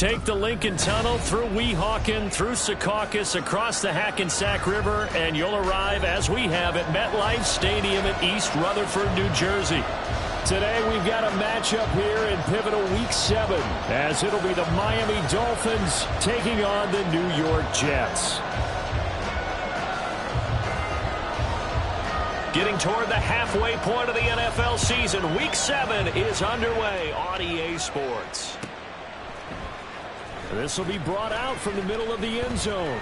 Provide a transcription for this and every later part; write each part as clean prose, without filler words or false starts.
Take the Lincoln Tunnel through Weehawken, through Secaucus, across the Hackensack River, and you'll arrive, as we have, at MetLife Stadium in East Rutherford, New Jersey. Today we've got a matchup here in pivotal Week 7, as it'll be the Miami Dolphins taking on the New York Jets. Getting toward the halfway point of the NFL season, Week 7 is underway on EA Sports. This will be brought out from the middle of the end zone.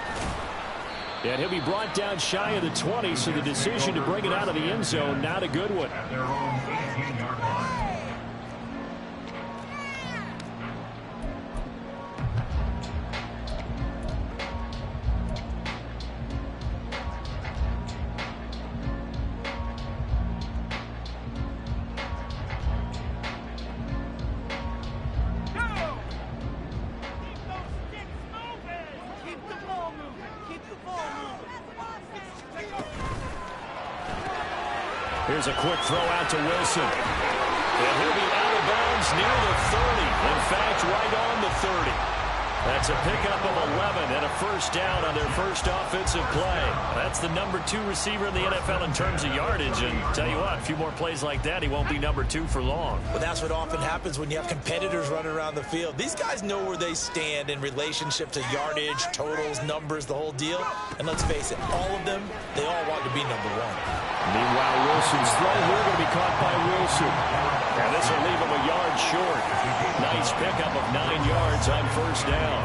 And he'll be brought down shy of the 20, so the decision to bring it out of the end zone, not a good one. Here's a quick throw out to Wilson. And he'll be out of bounds near the 30. In fact, right on the 30. That's a pickup of 11 and a first down on their first offensive play. That's the number 2 receiver in the NFL in terms of yardage. And tell you what, a few more plays like that, he won't be number 2 for long. Well, that's what often happens when you have competitors running around the field. These guys know where they stand in relationship to yardage, totals, numbers, the whole deal. And let's face it, all of them, they all want to be number 1. Meanwhile, Wilson's throw here going to be caught by Wilson. And this will leave him a yard short. Nice pickup of 9 yards on first down.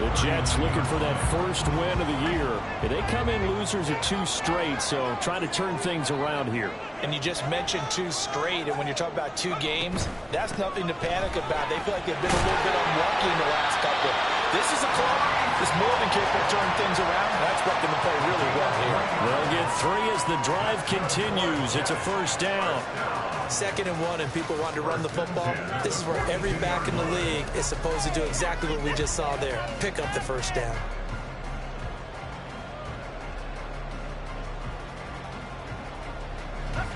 The Jets looking for that first win of the year. They come in losers of 2 straight, so trying to turn things around here. And you just mentioned 2 straight, and when you're talking about 2 games, that's nothing to panic about. They feel like they've been a little bit unlucky in the last couple. This is a club that's more than capable of turning things around. That's what them to play really well here. They'll get 3 as the drive continues. It's a first down. 2nd and 1, and people want to run the football. This is where every back in the league is supposed to do exactly what we just saw there. Pick up the first down. Let's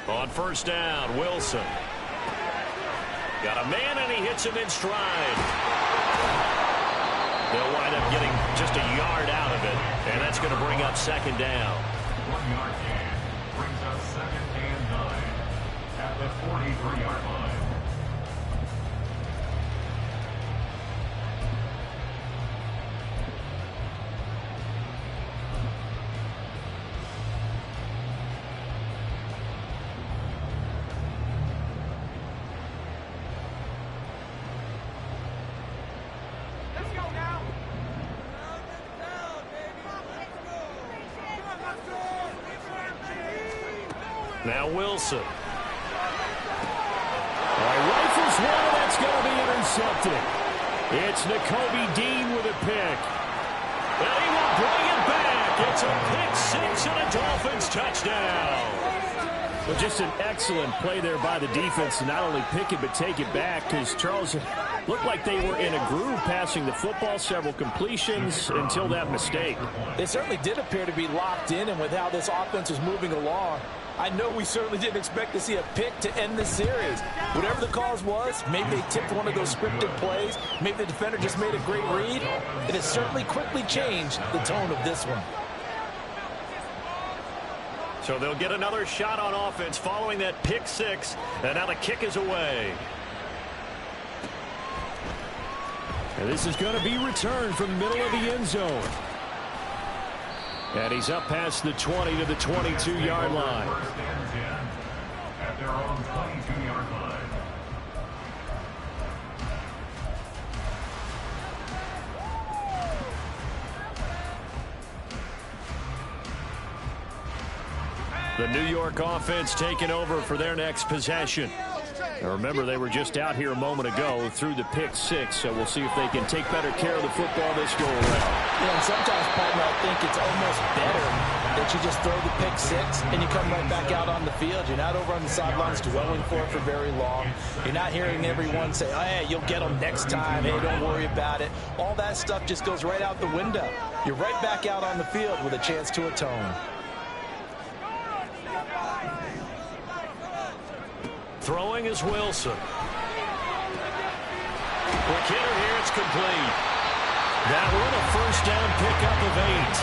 go. On first down, Wilson. Got a man, and he hits him in stride. They'll wind up getting just a yard out of it, and that's going to bring up 2nd down. 1 yard gain brings up 2nd and 9 at the 43-yard line. Now Wilson. Rifles one, and that's going to be intercepted. It's Nakobe Dean with a pick. And he will bring it back. It's a pick 6 and a Dolphins touchdown. But just an excellent play there by the defense to not only pick it but take it back, because Charles looked like they were in a groove passing the football, several completions until that mistake. They certainly did appear to be locked in, and with how this offense was moving along, I know we certainly didn't expect to see a pick to end this series. Whatever the cause was, maybe they tipped one of those scripted plays, maybe the defender just made a great read. It has certainly quickly changed the tone of this one. So they'll get another shot on offense following that pick 6, and now the kick is away. And this is going to be returned from the middle of the end zone. And he's up past the 20 to the 22-yard line. At their own 22-yard line. The New York offense taking over for their next possession. Now remember, they were just out here a moment ago through the pick 6, so we'll see if they can take better care of the football this go around. And sometimes, partner, I think it's almost better that you just throw the pick 6 and you come right back out on the field. You're not over on the sidelines dwelling for it for very long. You're not hearing everyone say, oh, hey, you'll get them next time. Hey, don't worry about it. All that stuff just goes right out the window. You're right back out on the field with a chance to atone. Throwing is Wilson. Quick hitter here. It's complete. That one a first down pickup of 8.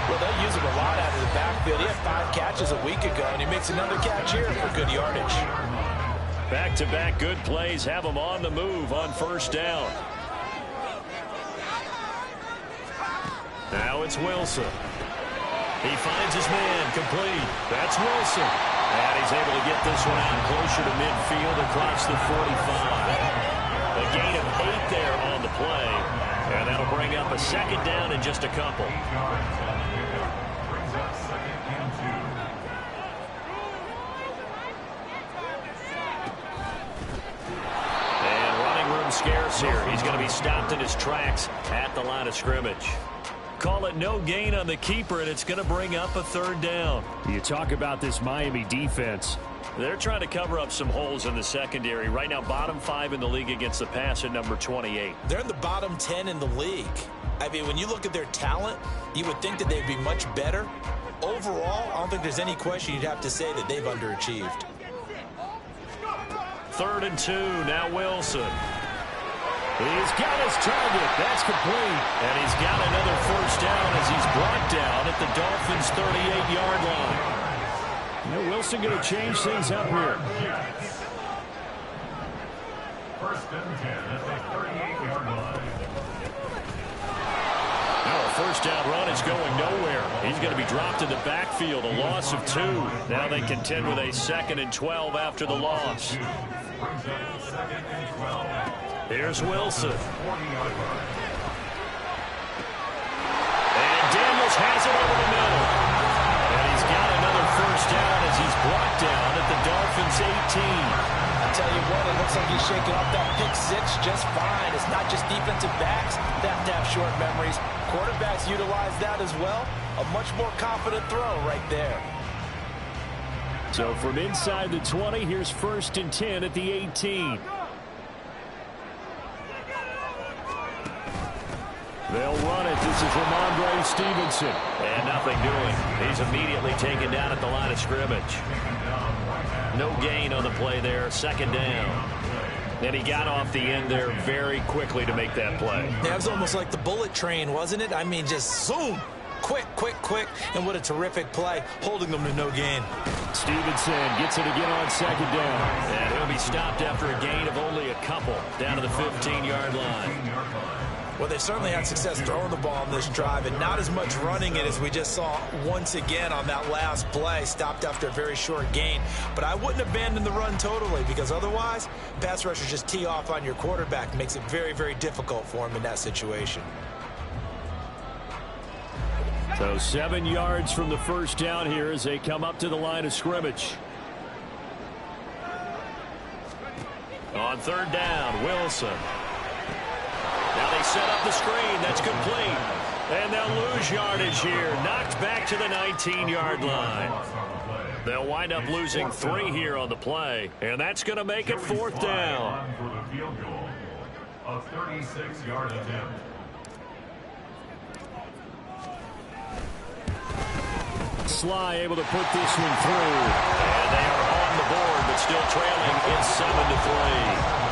Well, they'll use him a lot out of the backfield. He had 5 catches a week ago, and he makes another catch here for good yardage. Back-to-back good plays have him on the move on first down. Now it's Wilson. He finds his man, complete. That's Wilson. And he's able to get this one out closer to midfield across the 45. A gain of 8 there on the play. And that'll bring up a second down in just a couple. Brings up second and 2. And running room scarce here. He's going to be stopped in his tracks at the line of scrimmage. Call it no gain on the keeper, and it's going to bring up a third down. You talk about this Miami defense. They're trying to cover up some holes in the secondary. Right now, bottom 5 in the league against the pass at number 28. They're in the bottom 10 in the league. I mean, when you look at their talent, you would think that they'd be much better. Overall, I don't think there's any question you'd have to say that they've underachieved. 3rd and 2, now Wilson. He's got his target. That's complete. And he's got another first down as he's brought down at the Dolphins' 38-yard line. You know, Wilson going to change things up here. First and 10 at the 38-yard line. Now a first down run is going nowhere. He's going to be dropped in the backfield, a loss of 2. Now they contend with a 2nd and 12 after the loss. Brings up second and 12. Here's Wilson. 40-yard line. And Daniels has it over the middle. And he's got another first down as he's brought down at the Dolphins' 18. I tell you what, it looks like he's shaking off that pick 6 just fine. It's not just defensive backs that have to have short memories. Quarterbacks utilize that as well. A much more confident throw right there. So from inside the 20, here's 1st and 10 at the 18. They'll run it. This is Ramondre Stevenson. And nothing doing. He's immediately taken down at the line of scrimmage. No gain on the play there. 2nd down. And he got off the end there very quickly to make that play. Yeah, it was almost like the bullet train, wasn't it? I mean, just zoom. Quick, quick, quick. And what a terrific play, holding them to no gain. Stevenson gets it again on 2nd down. And he'll be stopped after a gain of only a couple down to the 15-yard line. Well, they've certainly had success throwing the ball on this drive and not as much running it as we just saw once again on that last play, stopped after a very short gain. But I wouldn't abandon the run totally because otherwise, pass rushers just tee off on your quarterback. It makes it very, very difficult for him in that situation. So 7 yards from the first down here as they come up to the line of scrimmage. On 3rd down, Wilson. Now they set up the screen. That's complete. And they'll lose yardage here. Knocked back to the 19-yard line. They'll wind up losing 3 here on the play. And that's going to make it 4th down. For the field goal, a 36-yard attempt. Sly able to put this one through. And they are on the board, but still trailing. It's 7-3.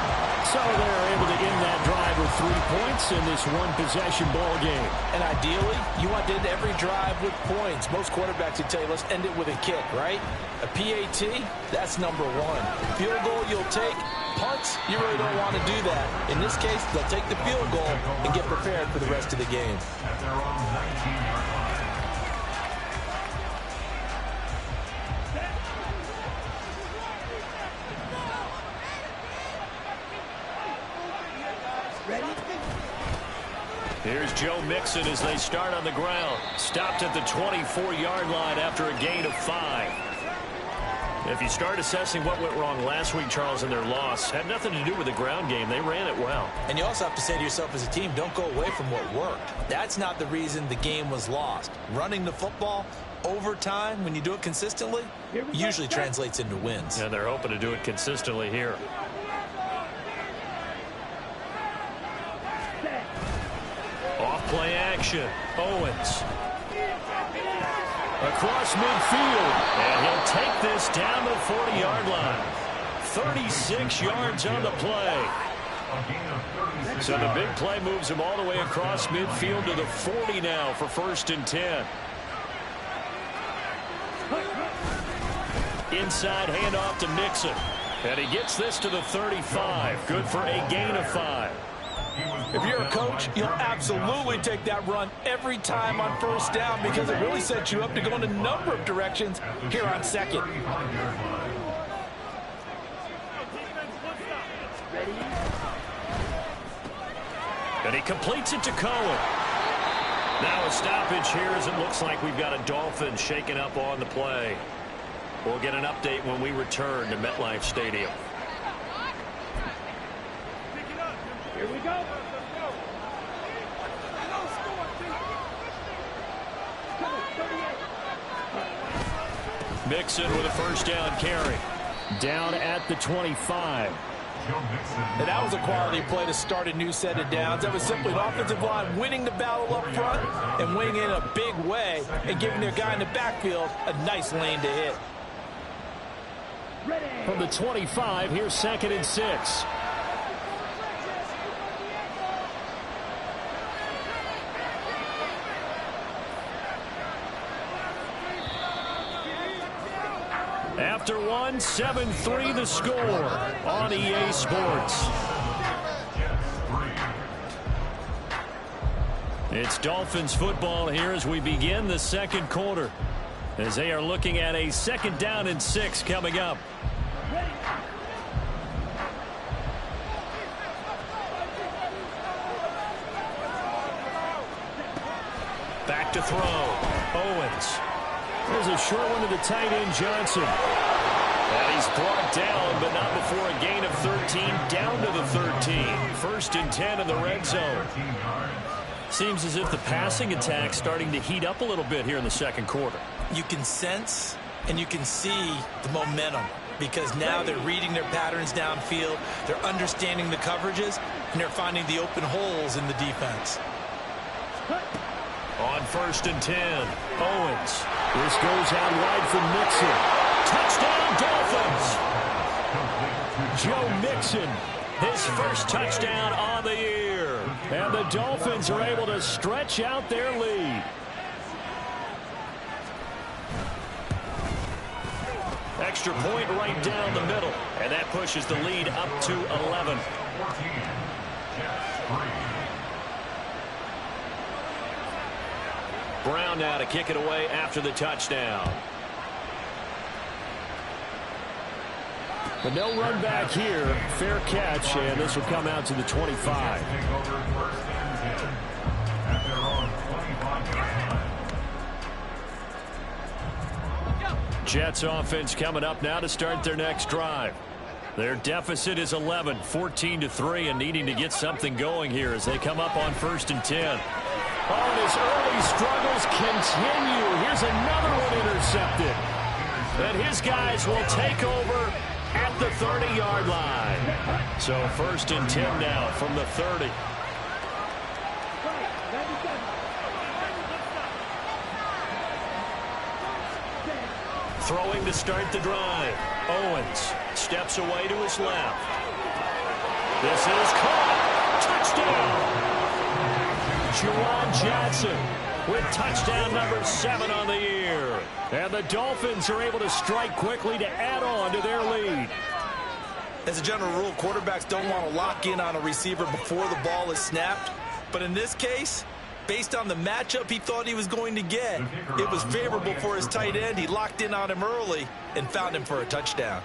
So they're able to end that drive with 3 points in this one-possession ball game. And ideally, you want to end every drive with points. Most quarterbacks would tell you, let's end it with a kick, right? A PAT, that's number 1. Field goal, you'll take. Punts, you really don't want to do that. In this case, they'll take the field goal and get prepared for the rest of the game. At their own 19-yard line. Here's Joe Mixon as they start on the ground. Stopped at the 24-yard line after a gain of 5. If you start assessing what went wrong last week, Charles, in their loss, had nothing to do with the ground game. They ran it well. And you also have to say to yourself as a team, don't go away from what worked. That's not the reason the game was lost. Running the football over time, when you do it consistently, usually translates into wins. And they're hoping to do it consistently here. Off-play action. Owens. Across midfield. And he'll take this down the 40-yard line. 36 yards on the play. So the big play moves him all the way across midfield to the 40 now for 1st and 10. Inside handoff to Mixon. And he gets this to the 35. Good for a gain of 5. If you're a coach, you'll absolutely take that run every time on 1st down because it really sets you up to go in a number of directions here on 2nd. And he completes it to Cohen. Now a stoppage here as it looks like we've got a Dolphin shaken up on the play. We'll get an update when we return to MetLife Stadium. Here we go. Mixon with a 1st down carry. Down at the 25. And that was a quality play to start a new set of downs. That was simply an offensive line winning the battle up front and winning in a big way and giving their guy in the backfield a nice lane to hit. From the 25, here's 2nd and 6. After one, 7-3 the score on EA Sports. It's Dolphins football here as we begin the 2nd quarter, as they are looking at a 2nd down and 6 coming up. Back to throw. Owens. There's a short one to the tight end, Johnson. And he's brought down, but not before a gain of 13, down to the 13. 1st and 10 in the red zone. Seems as if the passing attack's starting to heat up a little bit here in the 2nd quarter. You can sense and you can see the momentum because now they're reading their patterns downfield, they're understanding the coverages, and they're finding the open holes in the defense. On 1st and 10, Owens. This goes out wide for Mixon. Touchdown, Dolphins! Joe Mixon, his 1st touchdown on the year. And the Dolphins are able to stretch out their lead. Extra point right down the middle. And that pushes the lead up to 11. Brown now to kick it away after the touchdown. But no run back here. Fair catch, and this will come out to the 25. Jets offense coming up now to start their next drive. Their deficit is 11, 14-3, and needing to get something going here as they come up on 1st and 10. Oh, and his early struggles continue. Here's another one intercepted. And his guys will take over at the 30-yard line. So 1st and 10 now from the 30. Throwing to start the drive. Owens steps away to his left. This is caught. Touchdown. Juwan Johnson with touchdown number 7 on the year. And the Dolphins are able to strike quickly to add on to their lead. As a general rule, quarterbacks don't want to lock in on a receiver before the ball is snapped. But in this case, based on the matchup he thought he was going to get, it was favorable for his tight end. He locked in on him early and found him for a touchdown.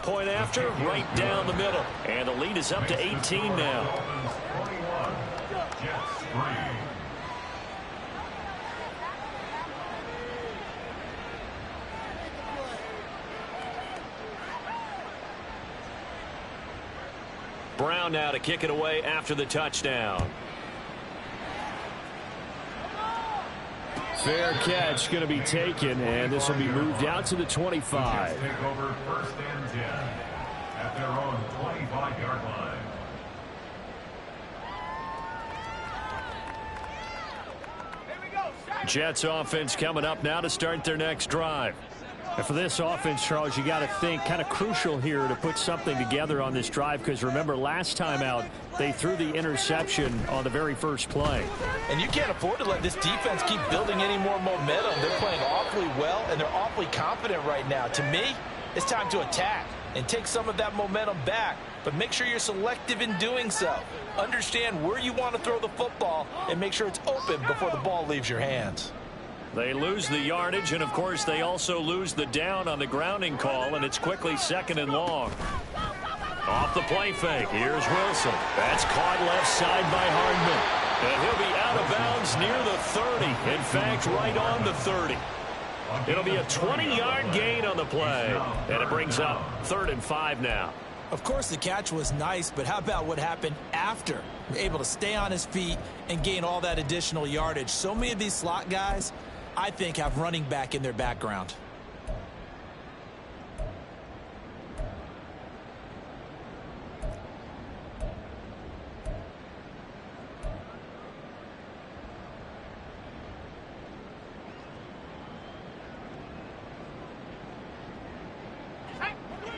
Point after, right down the middle. And the lead is up to 18 now. Brown now to kick it away after the touchdown. Fair catch going to be taken, and this will be moved out to the 25. Take over 1st and 10 at their own 25-yard line. Jets offense coming up now to start their next drive. And for this offense, Charles, you got to think kind of crucial here to put something together on this drive, because remember last time out they threw the interception on the very first play. And you can't afford to let this defense keep building any more momentum. They're playing awfully well, and they're awfully confident right now. To me, it's time to attack and take some of that momentum back, but make sure you're selective in doing so. Understand where you want to throw the football and make sure it's open before the ball leaves your hands. They lose the yardage, and of course they also lose the down on the grounding call, and it's quickly 2nd and long. Off the play fake, here's Wilson. That's caught left side by Hardman, and he'll be out of bounds near the 30. In fact, right on the 30. It'll be a 20-yard gain on the play, and it brings up 3rd and 5 now. Of course, the catch was nice, but how about what happened after? Able to stay on his feet and gain all that additional yardage. So many of these slot guys, I think, have running back in their background.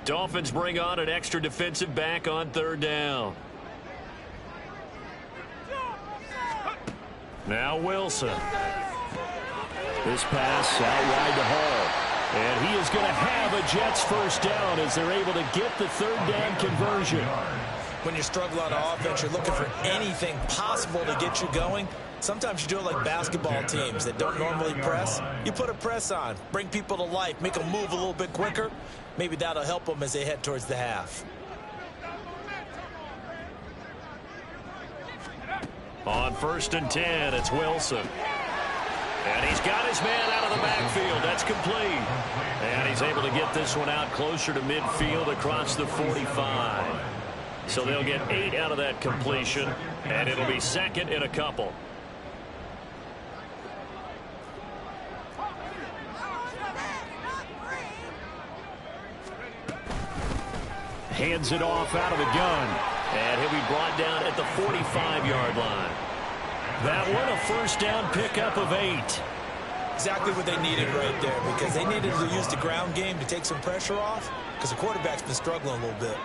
Dolphins bring on an extra defensive back on 3rd down. Now Wilson. This pass out wide to Hall. And he is going to have a Jets first down as they're able to get the 3rd down conversion. When you struggle on offense, you're looking for anything possible to get you going. Sometimes you do it like basketball teams that don't normally press. You put a press on, bring people to life, make them move a little bit quicker. Maybe that'll help them as they head towards the half. On 1st and 10, it's Wilson. And he's got his man out of the backfield. That's complete. And he's able to get this one out closer to midfield across the 45. So they'll get 8 out of that completion, and it'll be 2nd and a couple. Hands it off out of the gun, and he'll be brought down at the 45-yard line. That one, a first down pickup of 8. Exactly what they needed right there, because they needed to use the ground game to take some pressure off, because the quarterback's been struggling a little bit.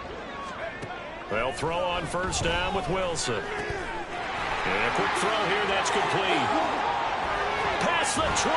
They'll throw on 1st down with Wilson. And a quick throw here, that's complete. Past the 20.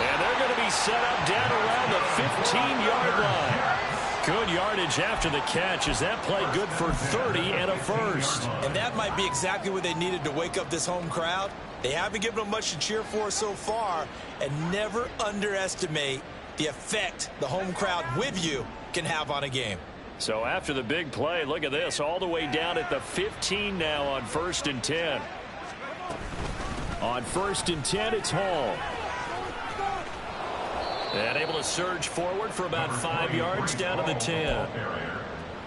And they're going to be set up down around the 15-yard line. Good yardage after the catch. Is that play good for 30 and a first? And that might be exactly what they needed to wake up this home crowd. They haven't given them much to cheer for so far, and never underestimate the effect the home crowd with you can have on a game. So after the big play, look at this, all the way down at the 15 now on 1st and 10. On 1st and 10, it's Hall. And able to surge forward for about 5 yards down to the 10.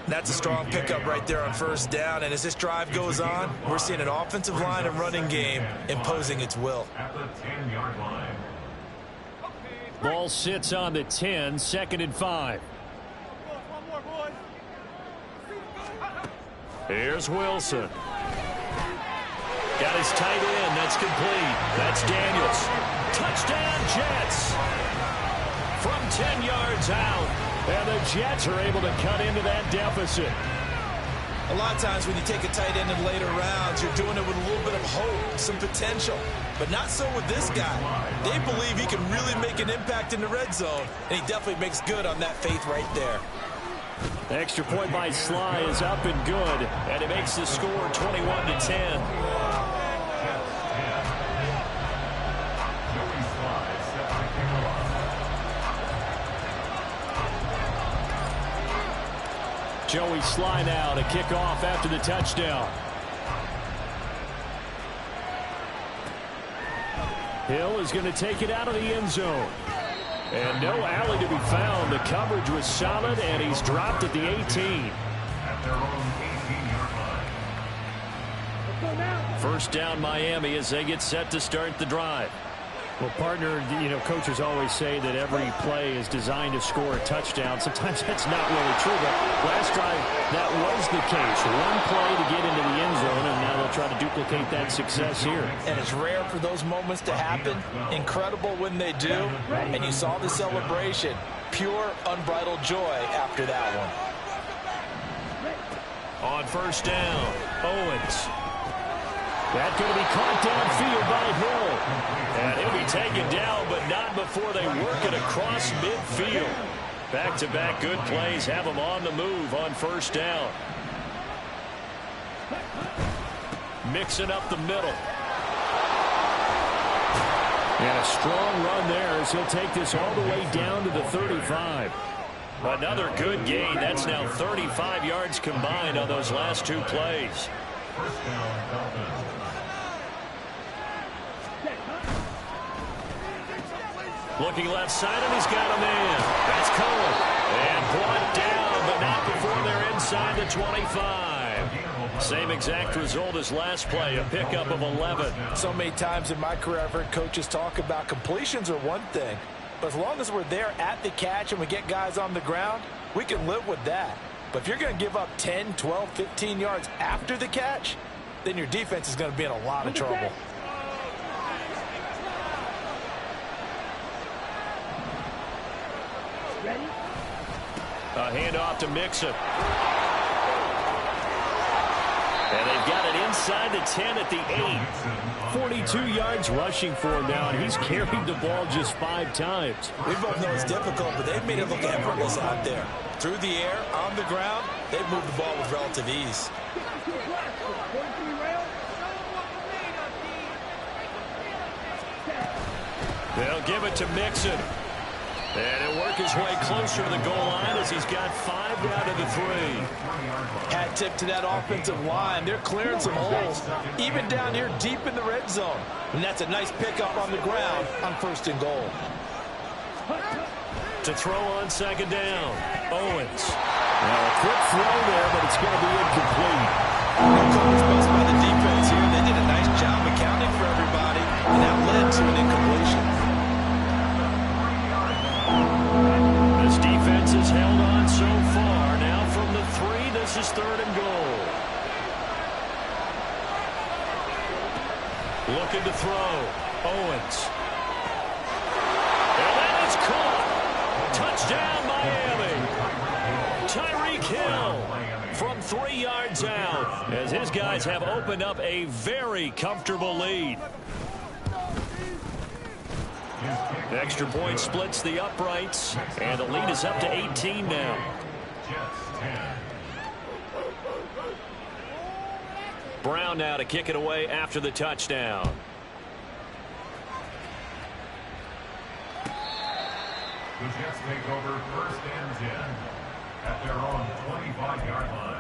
That's a strong pickup right there on 1st down. And as this drive goes on, we're seeing an offensive line and running game imposing its will. At the 10-yard line. Ball sits on the 10, 2nd and 5. Here's Wilson. Got his tight end. That's complete. That's Daniels. Touchdown, Jets. From 10 yards out, and the Jets are able to cut into that deficit. A lot of times when you take a tight end in later rounds, you're doing it with a little bit of hope, some potential. But not so with this guy. They believe he can really make an impact in the red zone, and he definitely makes good on that faith right there. The extra point by Sly is up and good, and it makes the score 21-10. Joey Sly now to kick off after the touchdown. Hill is going to take it out of the end zone. And no alley to be found. The coverage was solid, and he's dropped at the 18. At their own 18-yard line. First down Miami as they get set to start the drive. Well, partner, coaches always say that every play is designed to score a touchdown. Sometimes that's not really true, but last drive, that was the case. One play to get into the end zone, and now they'll try to duplicate that success here. And it's rare for those moments to happen. Incredible when they do. And you saw the celebration. Pure, unbridled joy after that one. On first down, Owens. That's going to be caught downfield by Hill. And he'll be taken down, but not before they work it across midfield. Back-to-back good plays have him on the move on first down. Mixing up the middle. And a strong run there as he'll take this all the way down to the 35. Another good gain. That's now 35 yards combined on those last two plays. First down, Dolphins. Looking left side, and he's got a man. That's Cohen. And brought down, but not before they're inside the 25. Same exact result as last play, a pickup of 11. So many times in my career, I've heard coaches talk about completions are one thing. But as long as we're there at the catch and we get guys on the ground, we can live with that. But if you're going to give up 10, 12, 15 yards after the catch, then your defense is going to be in a lot of trouble. A handoff to Mixon. And they've got it inside the 10 at the 8. 42 yards rushing for him now, and he's carried the ball just 5 times. We both know it's difficult, but they've made it look effortless out there. Through the air, on the ground, they've moved the ball with relative ease. They'll give it to Mixon. And he'll work his way closer to the goal line as he's got 5 down to the 3. Hat tip to that offensive line. They're clearing some holes, even down here deep in the red zone. And that's a nice pickup on the ground on first and goal. To throw on second down, Owens. Now a quick throw there, but it's going to be incomplete. Exposed by the defense here. They did a nice job accounting for everybody, and that led to an incompletion. This defense has held on so far. Now from the 3, this is third and goal. Looking to throw. Owens. And that is caught. Touchdown, Miami. Tyreek Hill from 3 yards out as his guys have opened up a very comfortable lead. The extra point splits the uprights, and the lead is up to 18 now. Brown now to kick it away after the touchdown. The Jets take over first and 10 at their own 25-yard line.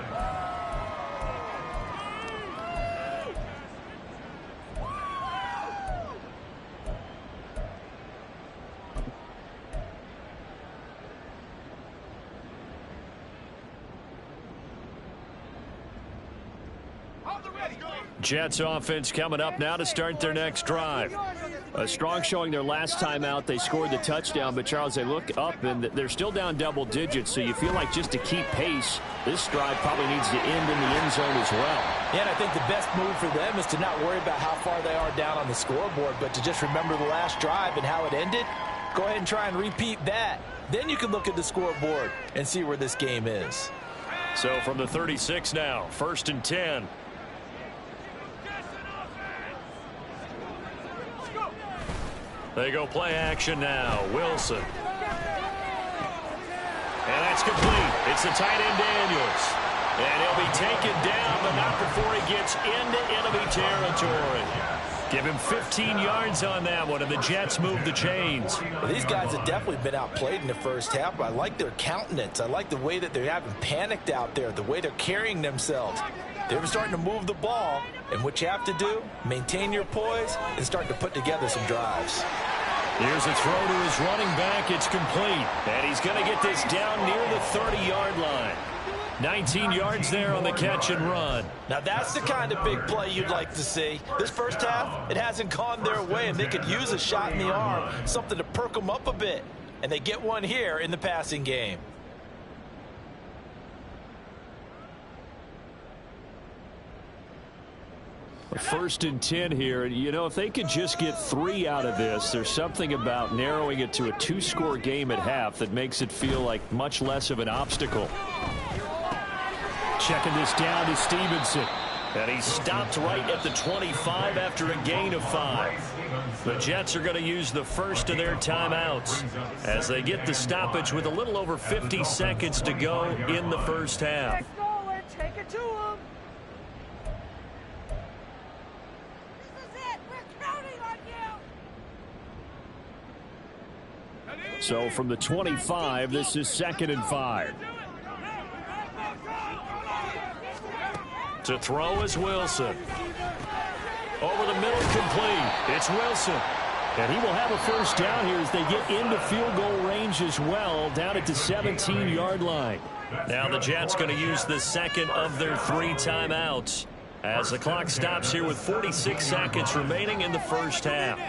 Jets offense coming up now to start their next drive. A strong showing their last time out. They scored the touchdown, but Charles, they look up and they're still down double digits, so you feel like just to keep pace, this drive probably needs to end in the end zone as well. Yeah, and I think the best move for them is to not worry about how far they are down on the scoreboard, but to just remember the last drive and how it ended. Go ahead and try and repeat that. Then you can look at the scoreboard and see where this game is. So from the 36 now, first and 10. They go play action now. Wilson. And that's complete. It's the tight end Daniels. And he'll be taken down, but not before he gets into enemy territory. Give him 15 yards on that one, and the Jets move the chains. Well, these guys have definitely been outplayed in the first half, but I like their countenance. I like the way that they haven't panicked out there, the way they're carrying themselves. They're starting to move the ball, and what you have to do, maintain your poise and start to put together some drives. Here's a throw to his running back. It's complete, and he's going to get this down near the 30-yard line. 19 yards there on the catch and run. Now that's the kind of big play you'd like to see. This first half, it hasn't gone their way, and they could use a shot in the arm, something to perk them up a bit. And they get one here in the passing game. First and 10 here. You know, if they could just get 3 out of this, there's something about narrowing it to a 2-score game at half that makes it feel like much less of an obstacle. Checking this down to Stevenson. And he stopped right at the 25 after a gain of 5. The Jets are going to use the first of their timeouts as they get the stoppage with a little over 50 seconds to go in the first half. Take it to him. So from the 25, this is 2nd and 5. To throw is Wilson. Over the middle, complete. It's Wilson. And he will have a first down here as they get into field goal range as well, down at the 17-yard line. Now the Jets going to use the second of their 3 timeouts as the clock stops here with 46 seconds remaining in the first half.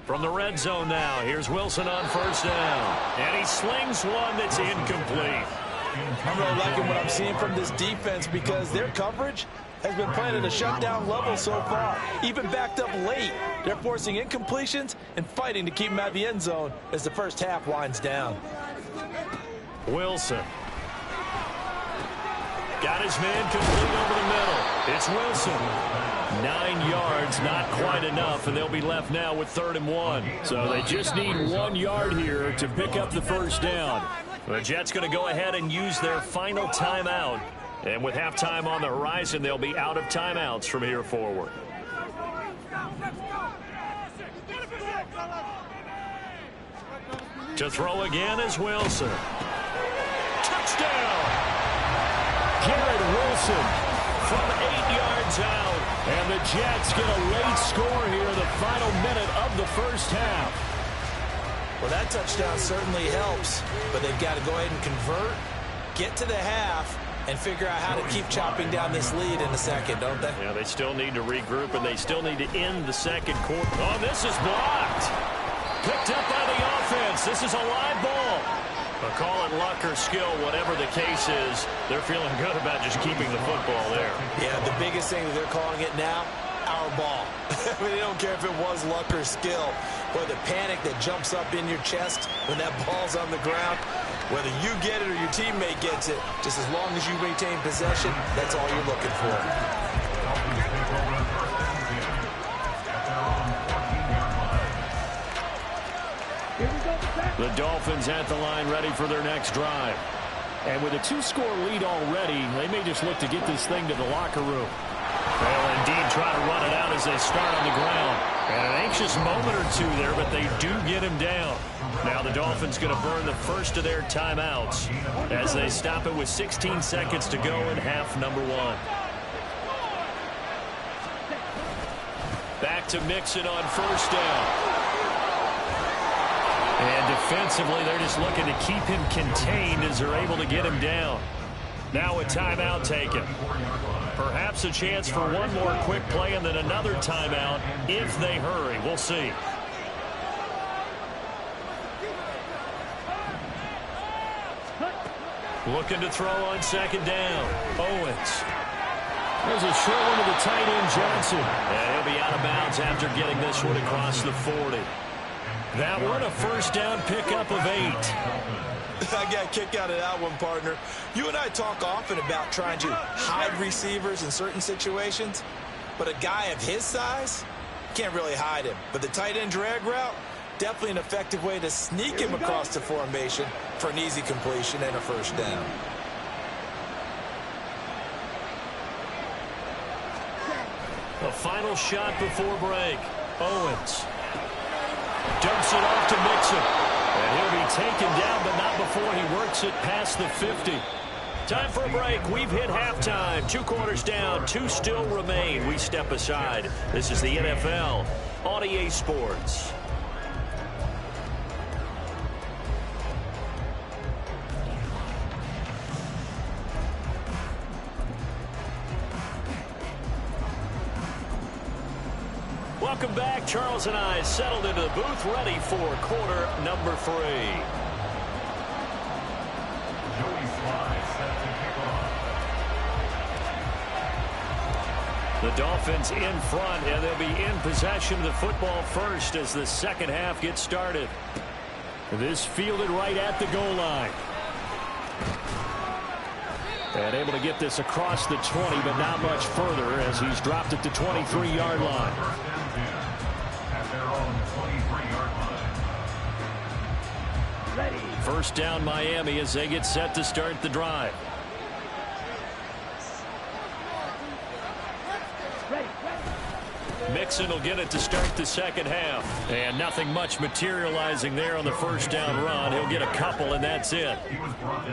From the red zone now, here's Wilson on first down. And he slings one that's incomplete. I'm really liking what I'm seeing from this defense because their coverage has been playing at a shutdown level so far. Even backed up late, they're forcing incompletions and fighting to keep them out of the end zone as the first half winds down. Wilson. Got his man complete over the middle. It's Wilson. 9 yards, not quite enough, and they'll be left now with 3rd and 1. So they just need 1 yard here to pick up the first down. The Jets going to go ahead and use their final timeout. And with halftime on the horizon, they'll be out of timeouts from here forward. To throw again is Wilson. Touchdown! Garrett Wilson from 8 yards out. And the Jets get a late score here in the final minute of the first half. Well, that touchdown certainly helps, but they've got to go ahead and convert, get to the half, and figure out how to keep chopping down this lead in the second, don't they? Yeah, they still need to regroup, and they still need to end the second quarter. Oh, this is blocked. Picked up by the offense. This is a live ball. But call it luck or skill, whatever the case is, they're feeling good about just keeping the football there. Yeah, the biggest thing that they're calling it now, our ball. I mean, they don't care if it was luck or skill. But the panic that jumps up in your chest when that ball's on the ground, whether you get it or your teammate gets it, just as long as you maintain possession, that's all you're looking for. The Dolphins at the line ready for their next drive. And with a 2-score lead already, they may just look to get this thing to the locker room. They'll indeed try to run it out as they start on the ground. And an anxious moment or two there, but they do get him down. Now the Dolphins going to burn the first of their timeouts as they stop it with 16 seconds to go in half number 1. Back to Mixon on first down. And defensively, they're just looking to keep him contained as they're able to get him down. Now a timeout taken. Perhaps a chance for one more quick play and then another timeout if they hurry. We'll see. Looking to throw on second down. Owens. There's a short one to the tight end, Johnson. And he'll be out of bounds after getting this one across the 40. That one a first down pickup of 8. I got a kick out of that one, partner. You and I talk often about trying to hide receivers in certain situations, but a guy of his size can't really hide him. But the tight end drag route, definitely an effective way to sneak him across the formation for an easy completion and a first down. A final shot before break. Owens. Dumps it off to Mixon. And he'll be taken down, but not before he works it past the 50. Time for a break. We've hit halftime. 2 quarters down. 2 still remain. We step aside. This is the NFL on EA Sports. Welcome back. Charles and I settled into the booth, ready for quarter number 3. Joey Sly set to kick off. The Dolphins in front, and they'll be in possession of the football first as the second half gets started. This fielded right at the goal line. And able to get this across the 20, but not much further as he's dropped at the 23-yard line. At their own 23-yard line. Ready. First down Miami as they get set to start the drive. Mixon will get it to start the second half. And nothing much materializing there on the first down run. He'll get a couple, and that's it.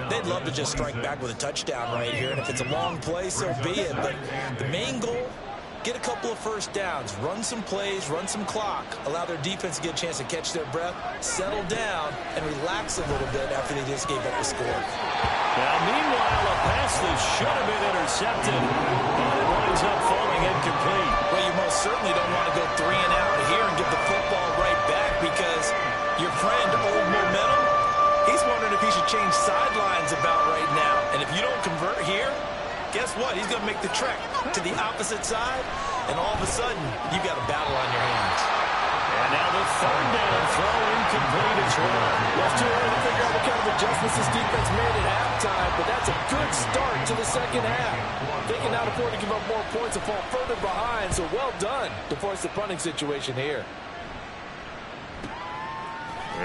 They'd love to just strike back with a touchdown right here, and if it's a long play, so be it. But the main goal, get a couple of first downs, run some plays, run some clock, allow their defense to get a chance to catch their breath, settle down, and relax a little bit after they just gave up the score. Now, meanwhile, a pass that should have been intercepted, and it winds up falling incomplete. Well, you most certainly don't want to go 3 and out here and give the football right back because your friend, Old Momentum, he's wondering if he should change sidelines about right now. And if you don't convert here, guess what? He's going to make the trek to the opposite side, and all of a sudden, you've got a battle on your hands. And now the third down throw incomplete as well. Well, it's too early to figure out what kind of adjustments this defense made at halftime, but that's a good start to the second half. They can not afford to give up more points and fall further behind, so well done to force the punting situation here.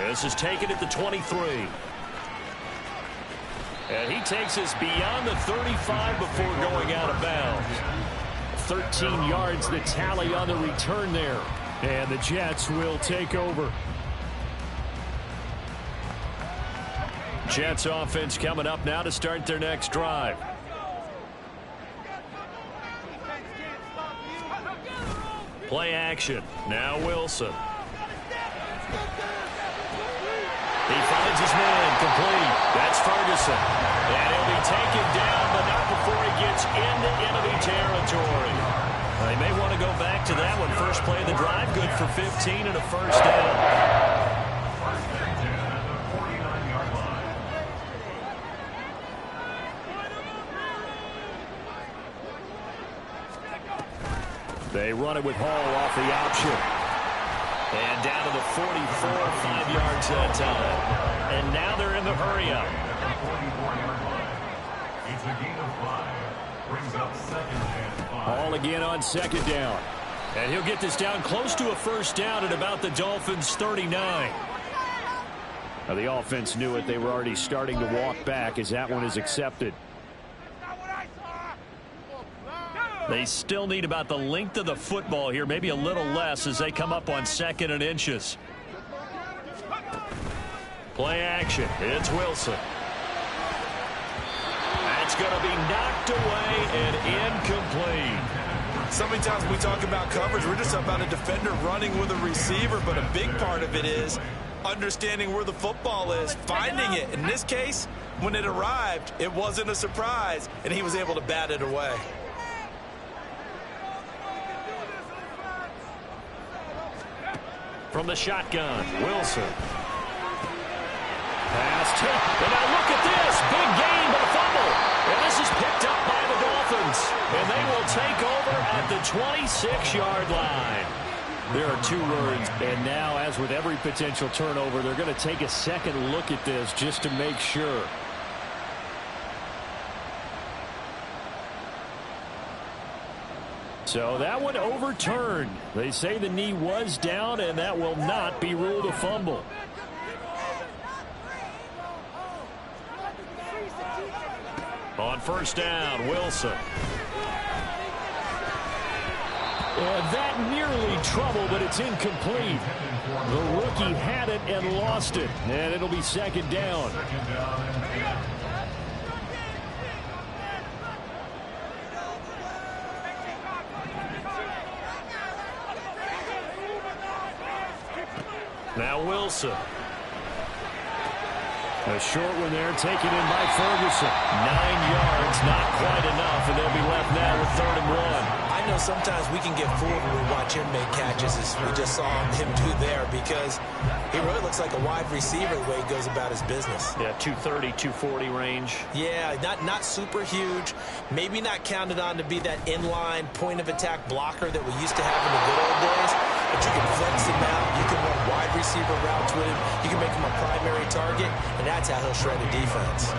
This is taken at the 23. And he takes us beyond the 35 before going out of bounds. 13 yards the tally on the return there. And the Jets will take over. Jets offense coming up now to start their next drive. Play action. Now Wilson. He finds his man complete. That's Ferguson. And he'll be taken down, but not before he gets into enemy territory. They may want to go back to that one. First play of the drive, good for 15 and a first down. First and 10 at the 49-yard line. They run it with Hall off the option. And down to the 44, 5 yards that time. And now they're in the hurry-up. At the 44-yard line. It's a gain of 5. Brings up second and 5. Hall again on second down. And he'll get this down close to a first down at about the Dolphins' 39. Now, the offense knew it. They were already starting to walk back as that one is accepted. They still need about the length of the football here, maybe a little less as they come up on 2nd and inches. Play action. It's Wilson. That's going to be knocked away and incomplete. So many times when we talk about coverage, we're just about a defender running with a receiver, but a big part of it is understanding where the football is, finding it. In this case, when it arrived, it wasn't a surprise, and he was able to bat it away. From the shotgun, Wilson. Pass tip. And now look at this. Big gain, but a fumble. And this is picked up by the Dolphins. And they will take over at the 26-yard line. There are 2 words. And now, as with every potential turnover, they're going to take a second look at this just to make sure. So that one overturned. They say the knee was down, and that will not be ruled a fumble. On first down, Wilson. And that nearly trouble, but it's incomplete. The rookie had it and lost it, and it'll be second down. Second down and 10. Now Wilson. A short one there, taken in by Ferguson. 9 yards, not quite enough, and they'll be left now with 3rd and 1. I I know sometimes we can get fooled when we watch him make catches, as we just saw him do there, because he really looks like a wide receiver the way he goes about his business. Yeah, 230, 240 range. Yeah, not super huge. Maybe not counted on to be that inline point-of-attack blocker that we used to have in the good old days. But you can flex him out. You can run wide receiver routes with him. You can make him a primary target, and that's how he'll shred a defense.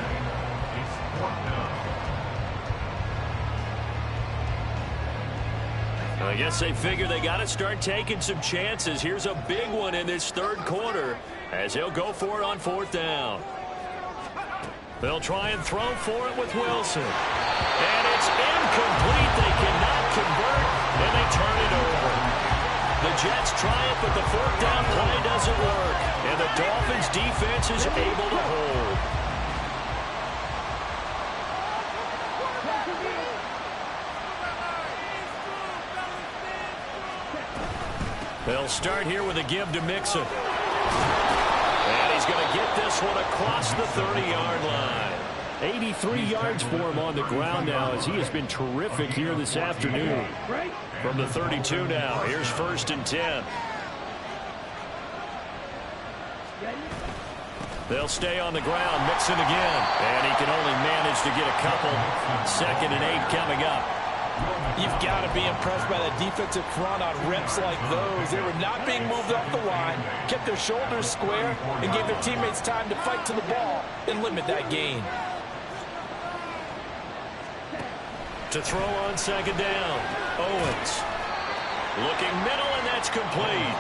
I guess they figure they got to start taking some chances. Here's a big one in this third quarter as he'll go for it on fourth down. They'll try and throw for it with Wilson. And it's incomplete. They cannot convert, and they turn it over. The Jets try it, but the fourth down play doesn't work. And the Dolphins' defense is able to hold. They'll start here with a give to Mixon. And he's going to get this one across the 30-yard line. 83 yards for him on the ground now, as he has been terrific here this afternoon. From the 32 now, here's 1st and 10. They'll stay on the ground. Mixon again. And he can only manage to get a couple. 2nd and 8 coming up. You've got to be impressed by that defensive front on reps like those. They were not being moved off the line, kept their shoulders square, and gave their teammates time to fight to the ball and limit that gain. To throw on 2nd down, Owens. Looking middle, and that's complete.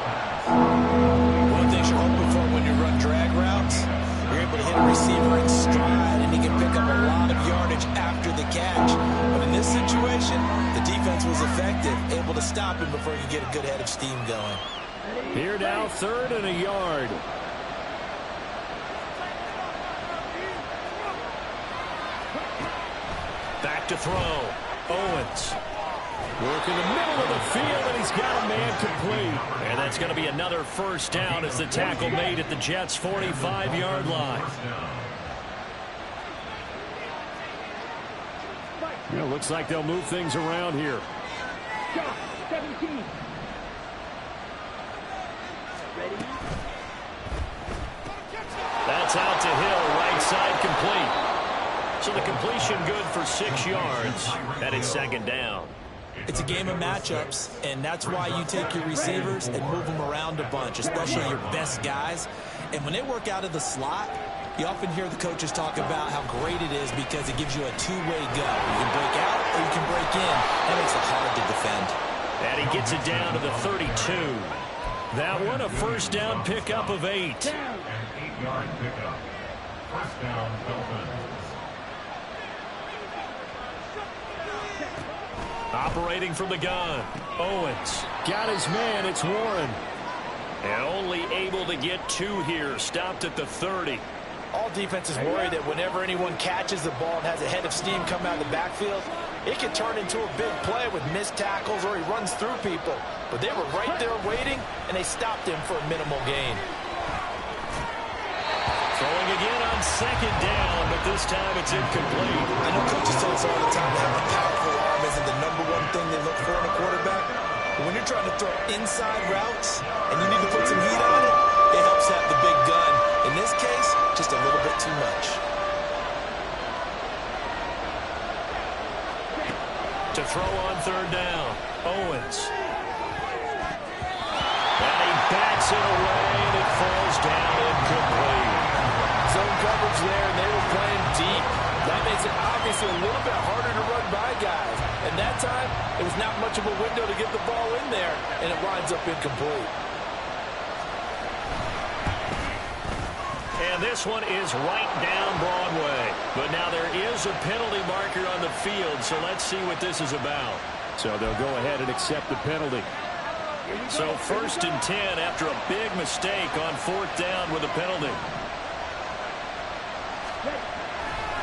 One thing you're hoping for when you run drag routes, you're able to hit a receiver in stride, and he can pick up a lot of yardage after the catch. But in this situation, the defense was effective, able to stop him before he could get a good head of steam going. Here now, 3rd and a yard. Back to throw. Owens. Work in the middle of the field, and he's got a man complete. And that's going to be another 1st down as the tackle made at the Jets' 45-yard line. Yeah, looks like they'll move things around here. 17. Ready? That's out to Hill, right side complete. So the completion good for 6 yards. That is 2nd down. It's a game of matchups, and that's why you take your receivers and move them around a bunch, especially your best guys. And when they work out of the slot, you often hear the coaches talk about how great it is because it gives you a two-way go. You can break out or you can break in. That makes it hard to defend. And he gets it down to the 32. That one a 1st down pickup of 8. An 8-yard pickup. 1st down, Dolphins. Operating from the gun. Owens got his man. It's Warren. And only able to get 2 here. Stopped at the 30. All defenses worry that whenever anyone catches the ball and has a head of steam come out of the backfield, it can turn into a big play with missed tackles or he runs through people. But they were right there waiting, and they stopped him for a minimal gain. Throwing again on 2nd down, but this time it's incomplete. I know coaches tell us all the time that having a powerful arm isn't the #1 thing they look for in a quarterback. But when you're trying to throw inside routes and you need to put some heat on it, it helps have the big gun. In this case, just a little bit too much. To throw on 3rd down, Owens. And he bats it away, and it falls down incomplete. Zone coverage there, and they were playing deep. That makes it obviously a little bit harder to run by guys. And that time, it was not much of a window to get the ball in there, and it winds up incomplete. And this one is right down Broadway. But now there is a penalty marker on the field, so let's see what this is about. So they'll go ahead and accept the penalty. So 1st and 10 after a big mistake on 4th down with a penalty.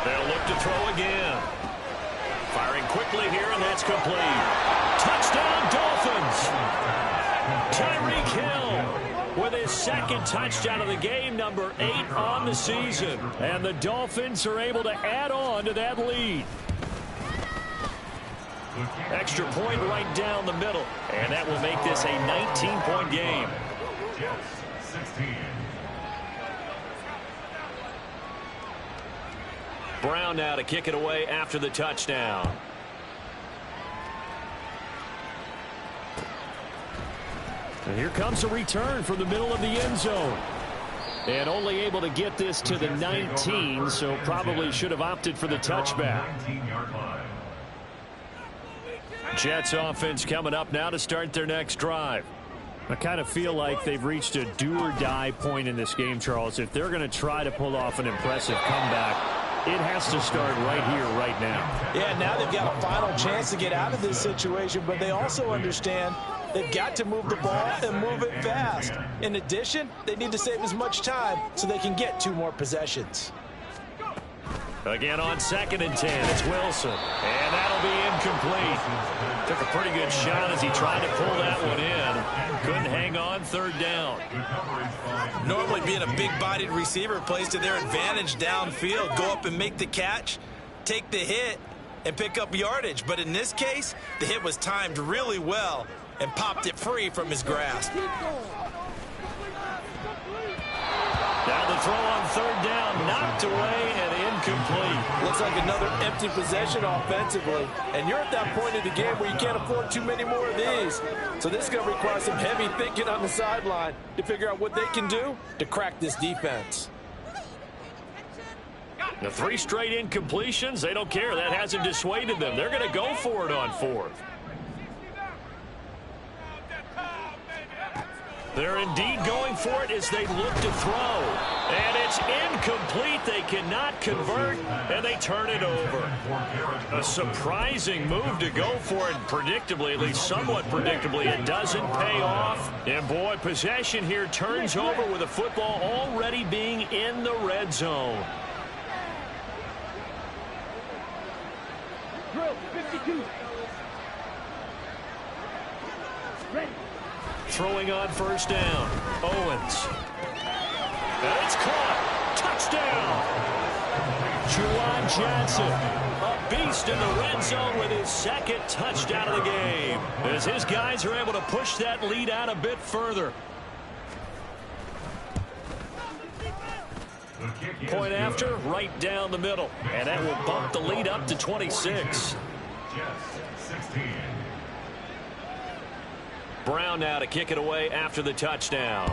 They'll look to throw again. Firing quickly here, and that's complete. Touchdown, Dolphins! Tyreek Hill with his 2nd touchdown of the game, number 8 on the season. And the Dolphins are able to add on to that lead. Extra point right down the middle. And that will make this a 19-point game. Jets 16. Brown now to kick it away after the touchdown. And here comes a return from the middle of the end zone. And only able to get this to the 19, so probably should have opted for the touchback. 19-yard line. Jets offense coming up now to start their next drive. I kind of feel like they've reached a do-or-die point in this game, Charles. If they're going to try to pull off an impressive comeback, it has to start right here, right now. Yeah, now they've got a final chance to get out of this situation, but they also understand they've got to move the ball and move it fast. In addition, they need to save as much time so they can get 2 more possessions. Again on 2nd and 10, it's Wilson. And that'll be incomplete. Took a pretty good shot as he tried to pull that one in. Couldn't hang on 3rd down. Normally being a big-bodied receiver plays to their advantage downfield. Go up and make the catch, take the hit, and pick up yardage. But in this case, the hit was timed really well and popped it free from his grasp. Now the throw on 3rd down, knocked away and incomplete. Looks like another empty possession offensively. And you're at that point in the game where you can't afford too many more of these. So this is going to require some heavy thinking on the sideline to figure out what they can do to crack this defense. The 3 straight incompletions, they don't care. That hasn't dissuaded them. They're going to go for it on 4th. They're indeed going for it as they look to throw. And it's incomplete. They cannot convert, and they turn it over. A surprising move to go for it. Predictably, at least somewhat predictably, it doesn't pay off. And, boy, possession here turns over with the football already being in the red zone. Drill 52. Ready. Throwing on 1st down. Owens. And it's caught. Touchdown. Juwan Johnson. A beast in the red zone with his 2nd touchdown of the game. As his guys are able to push that lead out a bit further. Point after, right down the middle. And that will bump the lead up to 26. Jets 16. Brown now to kick it away after the touchdown.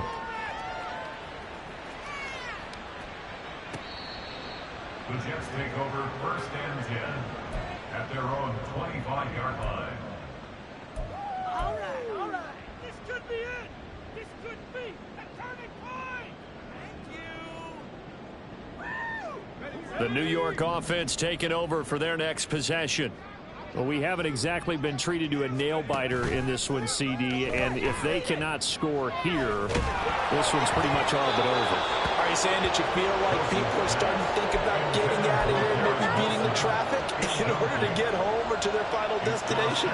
The Jets take over 1st and 10 at their own 25-yard line. All right. This could be it. This could be a turning point. Thank you. The New York offense taking over for their next possession. Well, we haven't exactly been treated to a nail-biter in this one, CD, and if they cannot score here, this one's pretty much all but over. Are you saying that you feel like people are starting to think about getting out of here and maybe beating the traffic in order to get home or to their final destination?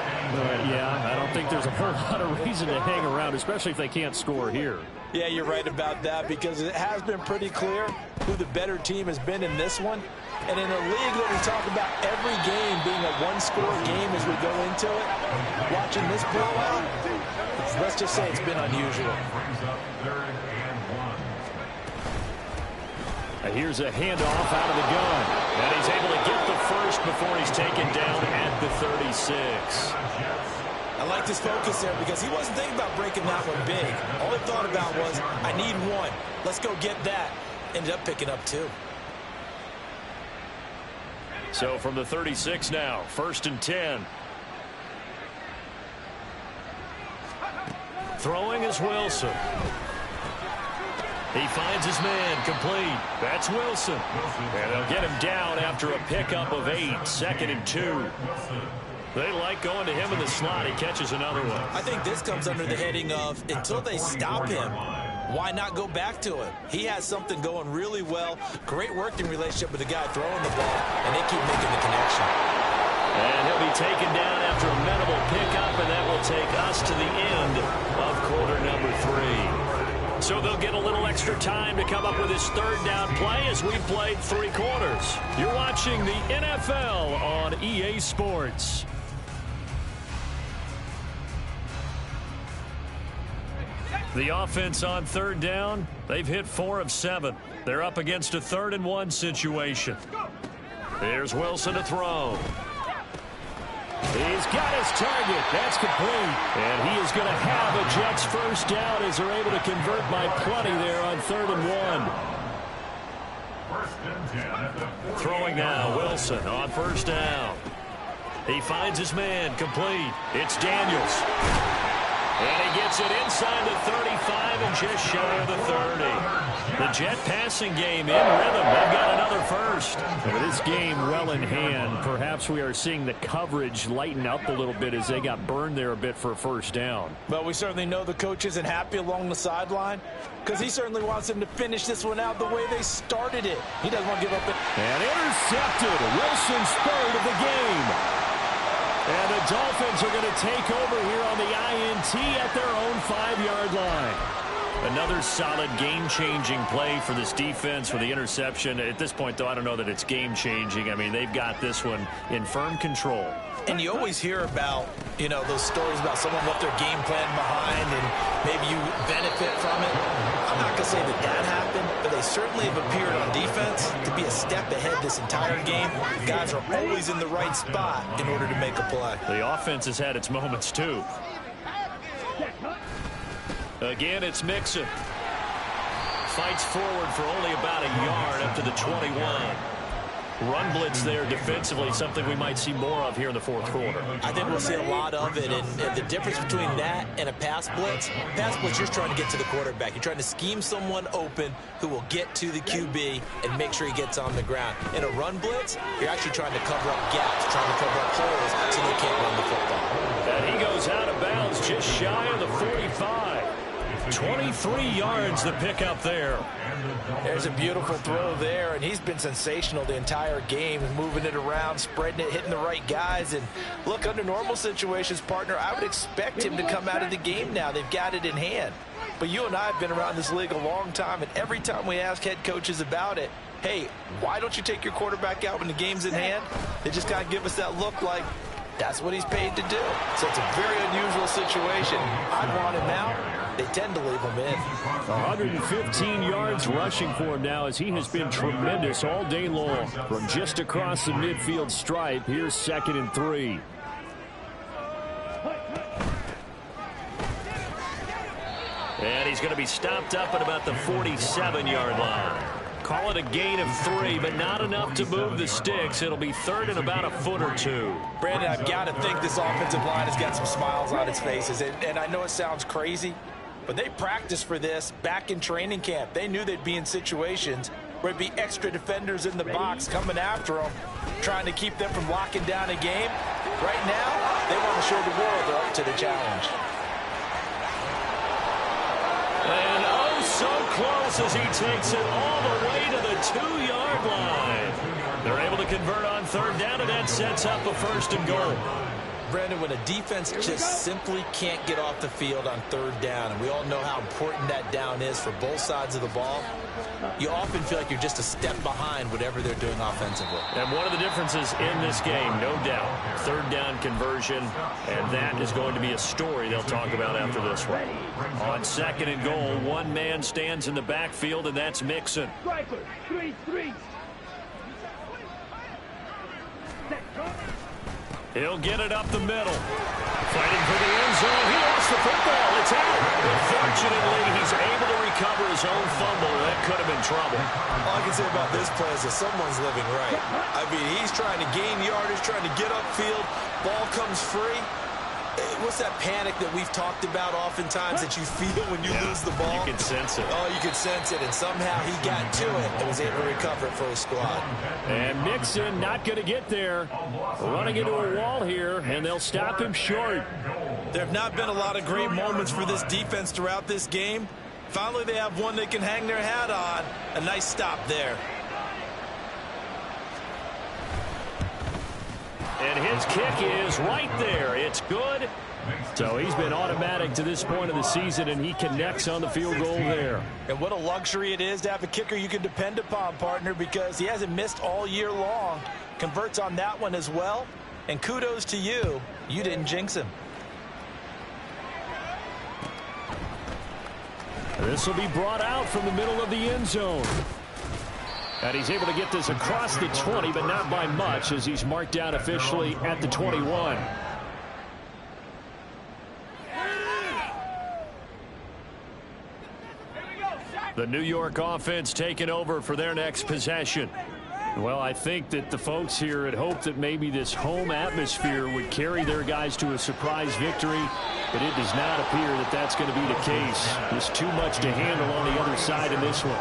Yeah, I don't think there's a whole lot of reason to hang around, especially if they can't score here. Yeah, you're right about that because it has been pretty clear who the better team has been in this one. And in a league that we talk about every game being a one-score game as we go into it, watching this blowout, let's just say it's been unusual. Brings up 3rd and 1. Here's a handoff out of the gun. And he's able to get the first before he's taken down at the 36. I like this focus there because he wasn't thinking about breaking that one big. All he thought about was, I need 1. Let's go get that. Ended up picking up 2. So from the 36 now, 1st and 10. Throwing is Wilson. He finds his man complete. That's Wilson. And they'll get him down after a pickup of 8, 2nd and 2. They like going to him in the slot. He catches another one. I think this comes under the heading of until they stop him, why not go back to him? He has something going really well. Great working relationship with the guy throwing the ball, and they keep making the connection. And he'll be taken down after a minimal pickup, and that will take us to the end of quarter number 3. So they'll get a little extra time to come up with his 3rd down play as we've played 3 quarters. You're watching the NFL on EA Sports. The offense on third down, they've hit 4 of 7. They're up against a 3rd and 1 situation. Here's Wilson to throw. He's got his target. That's complete. And he is going to have a Jets first down as they're able to convert by plenty there on 3rd and 1. Throwing now, Wilson on first down. He finds his man, complete. It's Daniels. And he gets it inside the 35 and just shy of the 30. The Jet passing game in rhythm. They've got another first. With this game well in hand, perhaps we are seeing the coverage lighten up a little bit as they got burned there a bit for a first down. But we certainly know the coach isn't happy along the sideline because he certainly wants them to finish this one out the way they started it. He doesn't want to give up it. And intercepted. Wilson's 3rd of the game. And the Dolphins are going to take over here on the INT at their own 5-yard line. Another solid game-changing play for this defense for the interception. At this point, though, I don't know that it's game-changing. I mean, they've got this one in firm control. And you always hear about, those stories about someone left their game plan behind and maybe you benefit from it. I'm not going to say that happened, but they certainly have appeared on defense to be a step ahead this entire game. Guys are always in the right spot in order to make a play. The offense has had its moments, too. Again, it's Mixon. Fights forward for only about a yard up to the 21. Run blitz there defensively, something we might see more of here in the 4th quarter. I think we'll see a lot of it, and the difference between that and a pass blitz, you're trying to get to the quarterback. You're trying to scheme someone open who will get to the QB and make sure he gets on the ground. In a run blitz, you're actually trying to cover up gaps, trying to cover up holes so they can't run the football. And he goes out of bounds just shy of the 45. 23 yards the pick up there. There's a beautiful throw there, and he's been sensational the entire game, moving it around, spreading it, hitting the right guys. And look, under normal situations, partner, I would expect him to come out of the game now. They've got it in hand. But you and I have been around this league a long time, and every time we ask head coaches about it, hey, why don't you take your quarterback out when the game's in hand? They just kind of give us that look like that's what he's paid to do. So it's a very unusual situation. I'd want him out. They tend to leave him in. 115 yards rushing for him now as he has been tremendous all day long. From just across the midfield stripe, here's 2nd and 3. And he's going to be stopped up at about the 47-yard line. Call it a gain of 3, but not enough to move the sticks. It'll be 3rd and about a foot or 2. Brandon, I've got to think this offensive line has got some smiles on its faces. And I know it sounds crazy, but they practiced for this back in training camp. They knew they'd be in situations where there'd be extra defenders in the box coming after them, trying to keep them from locking down a game. Right now, they want to show the world they're up to the challenge. And oh, so close as he takes it all the way to the 2-yard line. They're able to convert on 3rd down, and that sets up a 1st and goal. Brandon, when a defense just simply can't get off the field on 3rd down, and we all know how important that down is for both sides of the ball, you often feel like you're just a step behind whatever they're doing offensively. And one of the differences in this game, no doubt, 3rd down conversion, and that is going to be a story they'll talk about after this one. On 2nd and goal, one man stands in the backfield, and that's Mixon. Striker, 3-3. He'll get it up the middle. Fighting for the end zone. He lost the football. It's out. Fortunately, he's able to recover his own fumble. That could have been trouble. All I can say about this play is that someone's living right. I mean, he's trying to gain yardage, trying to get upfield. Ball comes free. What's that panic that we've talked about oftentimes that you feel when you lose the ball? You can sense it. Oh, you can sense it, and somehow he got to it and was able to recover it for his squad. And Mixon not going to get there. Running into a wall here, and they'll stop him short. There have not been a lot of great moments for this defense throughout this game. Finally, they have one they can hang their hat on. A nice stop there. And his kick is right there. It's good. So he's been automatic to this point of the season, and he connects on the field goal there. And what a luxury it is to have a kicker you can depend upon, partner, because he hasn't missed all year long. Converts on that one as well. And kudos to you. You didn't jinx him. This will be brought out from the middle of the end zone. And he's able to get this across the 20, but not by much, as he's marked down officially at the 21. The New York offense taking over for their next possession. Well, I think that the folks here had hoped that maybe this home atmosphere would carry their guys to a surprise victory, but it does not appear that that's going to be the case. There's too much to handle on the other side in this one.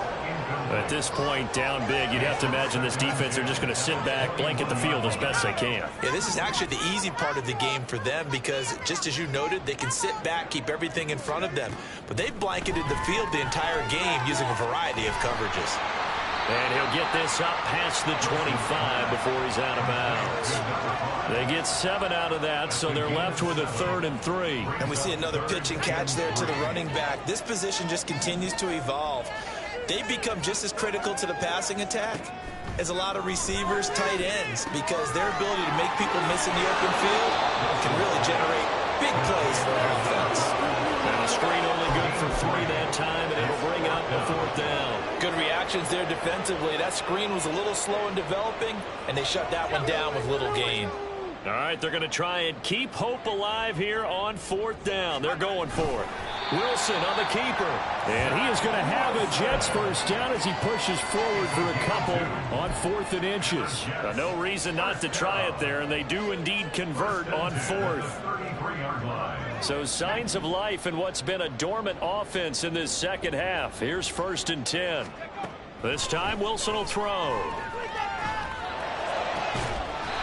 At this point, down big, you'd have to imagine this defense are just going to sit back, blanket the field as best they can. Yeah, this is actually the easy part of the game for them because, just as you noted, they can sit back, keep everything in front of them. But they've blanketed the field the entire game using a variety of coverages. And he'll get this up past the 25 before he's out of bounds. They get 7 out of that, so they're left with a 3rd and 3. And we see another pitch and catch there to the running back. This position just continues to evolve. They've become just as critical to the passing attack as a lot of receivers, tight ends, because their ability to make people miss in the open field can really generate big plays for our offense. And a screen only good for 3 that time, and it'll bring up a 4th down. Good reactions there defensively. That screen was a little slow in developing, and they shut that one down with little gain. All right, they're going to try and keep hope alive here on 4th down. They're going for it. Wilson on the keeper. And he is going to have a Jets first down as he pushes forward for a couple on 4th and inches. No reason not to try it there, and they do indeed convert on 4th. So signs of life in what's been a dormant offense in this second half. Here's 1st and 10. This time Wilson will throw.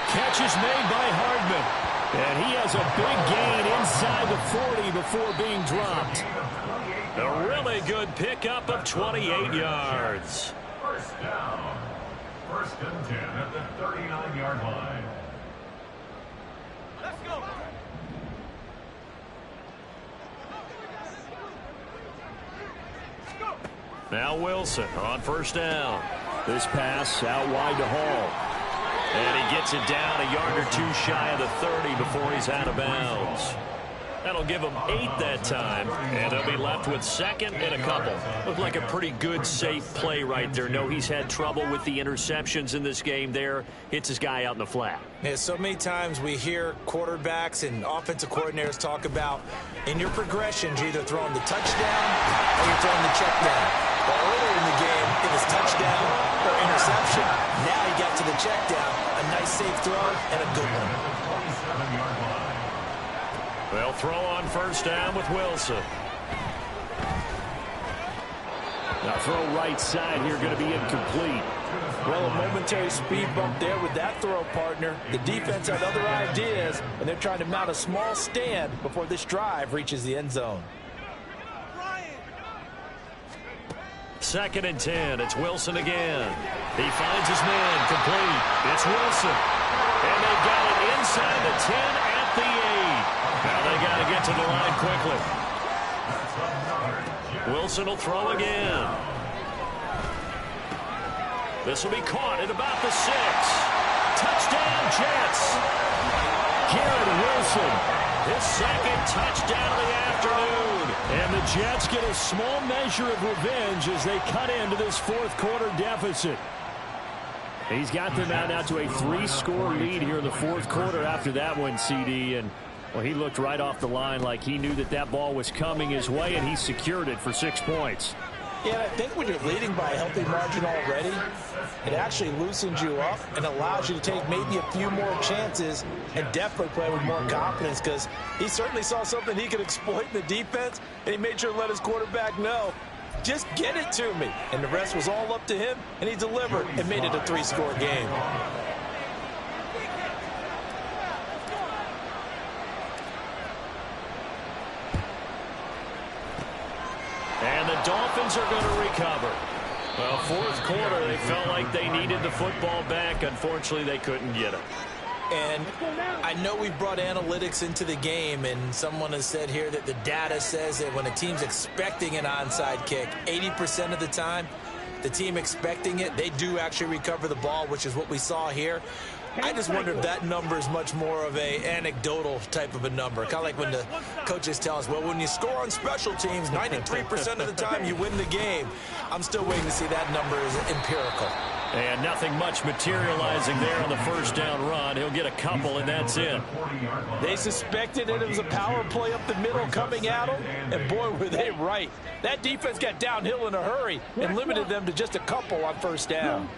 Catch is made by Hardman. And he has a big gain inside the 40 before being dropped. A really good pickup of 28 yards. First down. 1st and 10 at the 39-yard line. Let's go. Now Wilson on 1st down. This pass out wide to Hall. And he gets it down a yard or 2 shy of the 30 before he's out of bounds. That'll give him 8 that time, and they'll be left with 2nd and a couple. Looked like a pretty good, safe play right there. No, he's had trouble with the interceptions in this game there. Hits his guy out in the flat. Yeah, so many times we hear quarterbacks and offensive coordinators talk about in your progressions, you're either throwing the touchdown or you're throwing the check down. Well, earlier in the game, it was touchdown or interception. Now he got to the check down. A nice safe throw and a good one. They'll throw on 1st down with Wilson. Now throw right side here, going to be incomplete. Well, a momentary speed bump there with that throw, partner. The defense had other ideas, and they're trying to mount a small stand before this drive reaches the end zone. 2nd and 10. It's Wilson again. He finds his man complete. It's Wilson. And they've got it inside the 10 at the 8. Now they got to get to the line quickly. Wilson will throw again. This will be caught at about the 6. Touchdown, Jets. Garrett Wilson, his 2nd touchdown of the afternoon. And the Jets get a small measure of revenge as they cut into this 4th quarter deficit. He's got them out now to a 3-score lead here in the 4th quarter after that one, CD. And well, he looked right off the line like he knew that that ball was coming his way, and he secured it for 6 points. Yeah, and I think when you're leading by a healthy margin already, it actually loosens you up and allows you to take maybe a few more chances and definitely play with more confidence, because he certainly saw something he could exploit in the defense, and he made sure to let his quarterback know, just get it to me. And the rest was all up to him, and he delivered and made it a 3-score game. And the Dolphins are going to recover. Well, 4th quarter, they felt like they needed the football back. Unfortunately, they couldn't get it. And I know we brought analytics into the game, and someone has said here that the data says that when a team's expecting an onside kick, 80% of the time, the team expecting it, they do actually recover the ball, which is what we saw here. I just wonder if that number is much more of a anecdotal type of a number. Kind of like when the coaches tell us, well, when you score on special teams, 93% of the time you win the game. I'm still waiting to see that number is empirical. And nothing much materializing there on the first down run. He'll get a couple, and that's it. They suspected it was a power play up the middle coming at them, and boy, were they right. That defense got downhill in a hurry and limited them to just a couple on first down.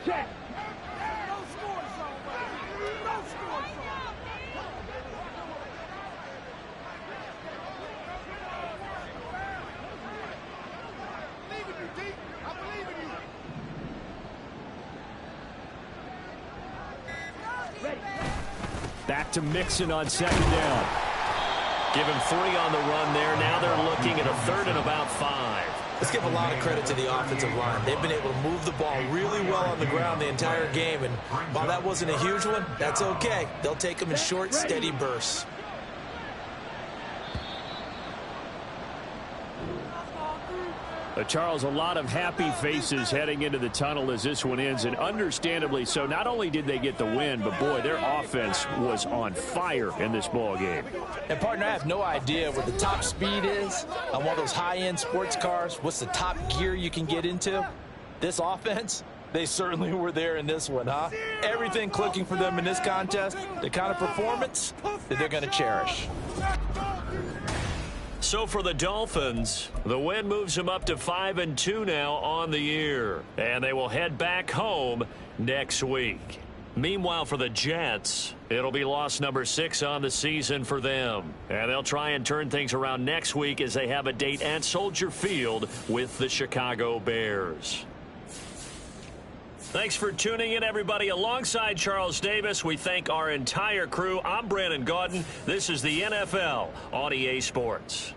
Back to Mixon on second down. Give him 3 on the run there. Now they're looking at a third and about 5. Let's give a lot of credit to the offensive line. They've been able to move the ball really well on the ground the entire game. And while that wasn't a huge one, that's okay. They'll take them in short, steady bursts. Charles, a lot of happy faces heading into the tunnel as this one ends, and understandably so. Not only did they get the win, but boy, their offense was on fire in this ball game. And partner, I have no idea what the top speed is on one of those high-end sports cars. What's the top gear you can get into? This offense, they certainly were there in this one, huh? Everything clicking for them in this contest, the kind of performance that they're going to cherish. So for the Dolphins, the win moves them up to 5-2 now on the year. And they will head back home next week. Meanwhile, for the Jets, it'll be loss number 6 on the season for them. And they'll try and turn things around next week as they have a date at Soldier Field with the Chicago Bears. Thanks for tuning in, everybody. Alongside Charles Davis, we thank our entire crew. I'm Brandon Gaudin. This is the NFL on EA Sports.